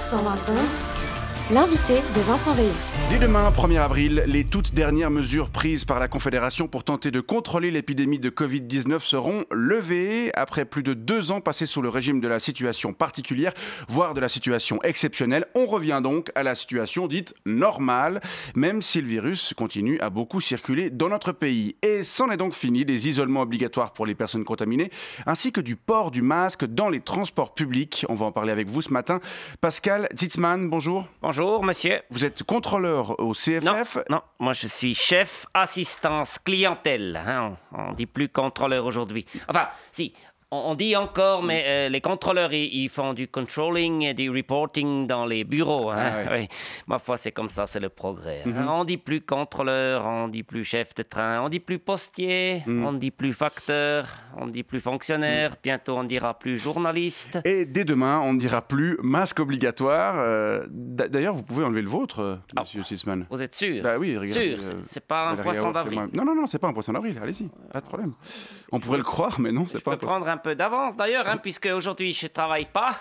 120 l'invité de Vincent Veillon. Dès demain, 1er avril, les toutes dernières mesures prises par la Confédération pour tenter de contrôler l'épidémie de Covid-19 seront levées. Après plus de 2 ans passés sous le régime de la situation particulière, voire de la situation exceptionnelle, on revient donc à la situation dite normale, même si le virus continue à beaucoup circuler dans notre pays. Et c'en est donc fini des isolements obligatoires pour les personnes contaminées, ainsi que du port du masque dans les transports publics. On va en parler avec vous ce matin. Pascal Zitzmann, bonjour. Bonjour, monsieur. Vous êtes contrôleur au CFF? Non, moi je suis chef assistance clientèle. Hein. On dit plus contrôleur aujourd'hui. Enfin, si, on dit encore, mais les contrôleurs, ils font du controlling et du reporting dans les bureaux. Hein. Ah, ouais. Oui. Ma foi, c'est comme ça, c'est le progrès. Hein. On dit plus contrôleur, on dit plus chef de train, on dit plus postier, on dit plus facteur, on dit plus fonctionnaire, bientôt on dira plus journaliste. Et dès demain, on ne dira plus masque obligatoire. D'ailleurs, vous pouvez enlever le vôtre, monsieur Zitzmann. Vous êtes sûr? Bah oui, regardez. Sûr, c'est pas un poisson d'avril. Non, c'est pas un poisson d'avril, allez-y, pas de problème. On pourrait le croire, mais non, c'est pas un poisson. Prendre un peu d'avance d'ailleurs, hein, puisque aujourd'hui je travaille pas.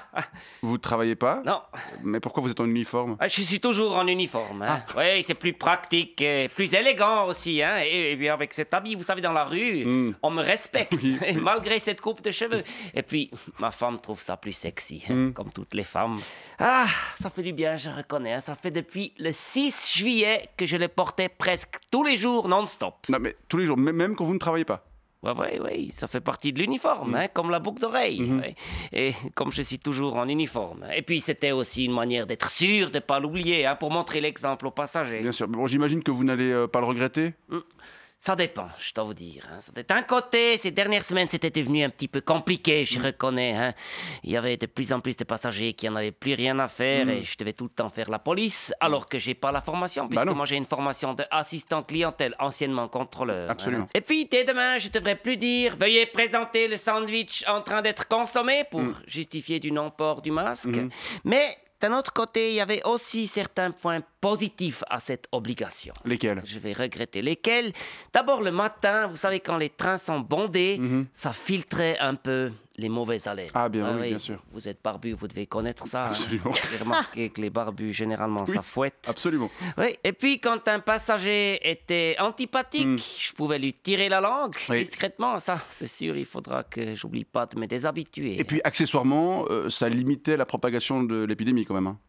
Vous travaillez pas? Non. Mais pourquoi vous êtes en uniforme? Je suis toujours en uniforme. Hein. Oui, c'est plus pratique, et plus élégant aussi. Hein. Et puis avec cet habit, vous savez, dans la rue, on me respecte, et malgré cette coupe de cheveux. Et puis, ma femme trouve ça plus sexy, hein, comme toutes les femmes. Ah, ça fait du bien, je reconnais. Hein. Ça fait depuis le 6 juillet que je le portais presque tous les jours, non-stop. Non, mais tous les jours, même quand vous ne travaillez pas? Oui, ça fait partie de l'uniforme, hein, comme la boucle d'oreille. Oui. Et comme je suis toujours en uniforme. Et puis c'était aussi une manière d'être sûr de ne pas l'oublier, hein, pour montrer l'exemple aux passagers. Bien sûr. Bon, j'imagine que vous n'allez pas le regretter? Ça dépend, je dois vous dire. Hein. D'un côté, ces dernières semaines, c'était devenu un petit peu compliqué, je reconnais. Hein. Il y avait de plus en plus de passagers qui n'en avaient plus rien à faire et je devais tout le temps faire la police, alors que j'ai pas la formation, puisque moi j'ai une formation d'assistant clientèle, anciennement contrôleur. Absolument. Hein. Et puis, dès demain, je devrais plus dire « Veuillez présenter le sandwich en train d'être consommé » pour justifier du non-port du masque. Mais d'un autre côté, il y avait aussi certains points positifs à cette obligation. Lesquels? Je vais regretter lesquels. D'abord, le matin, vous savez, quand les trains sont bondés, ça filtrait un peu les mauvaises haleines. Ah, bien oui, bien sûr. Vous êtes barbu, vous devez connaître ça. Absolument. J'ai remarqué que les barbus, généralement, ça fouette. Absolument. Oui, et puis quand un passager était antipathique, je pouvais lui tirer la langue discrètement. Ça, c'est sûr, il faudra que j'oublie pas de me déshabituer. Et puis, accessoirement, ça limitait la propagation de l'épidémie quand même. Hein.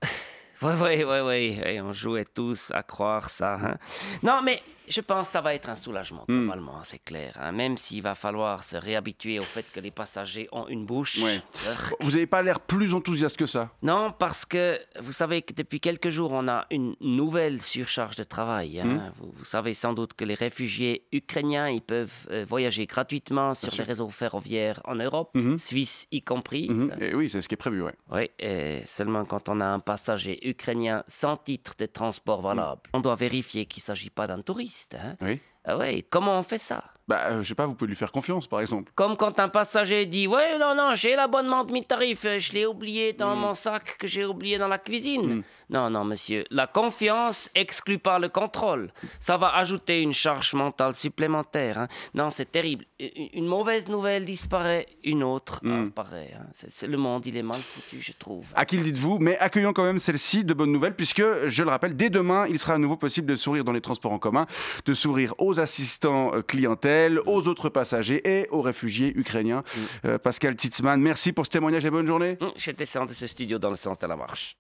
Oui, et on jouait tous à croire ça. Hein. Non, mais je pense que ça va être un soulagement, globalement, c'est clair. Hein. Même s'il va falloir se réhabituer au fait que les passagers ont une bouche. Ouais. Vous n'avez pas l'air plus enthousiaste que ça? Non, parce que vous savez que depuis quelques jours, on a une nouvelle surcharge de travail. Hein. Vous savez sans doute que les réfugiés ukrainiens, ils peuvent voyager gratuitement sur les réseaux ferroviaires en Europe, Suisse y compris. Et oui, c'est ce qui est prévu, ouais. Oui, et seulement quand on a un passager ukrainien sans titre de transport valable, on doit vérifier qu'il ne s'agit pas d'un touriste. Hein? Oui. Ah oui, comment on fait ça? Bah, je sais pas, vous pouvez lui faire confiance, par exemple. Comme quand un passager dit « Ouais, non, j'ai l'abonnement de mi-tarif, je l'ai oublié dans mon sac que j'ai oublié dans la cuisine. » Non, monsieur, la confiance exclut pas le contrôle. Ça va ajouter une charge mentale supplémentaire. Hein. Non, c'est terrible. Une mauvaise nouvelle disparaît, une autre apparaît. Hein. Le monde, il est mal foutu, je trouve. À qui le dites-vous? Mais accueillons quand même celle-ci de bonnes nouvelles, puisque, je le rappelle, dès demain, il sera à nouveau possible de sourire dans les transports en commun, de sourire aux assistants clientèle, aux autres passagers et aux réfugiés ukrainiens. Pascal Zitzmann, merci pour ce témoignage et bonne journée. Je descends de ce studio dans le sens de la marche.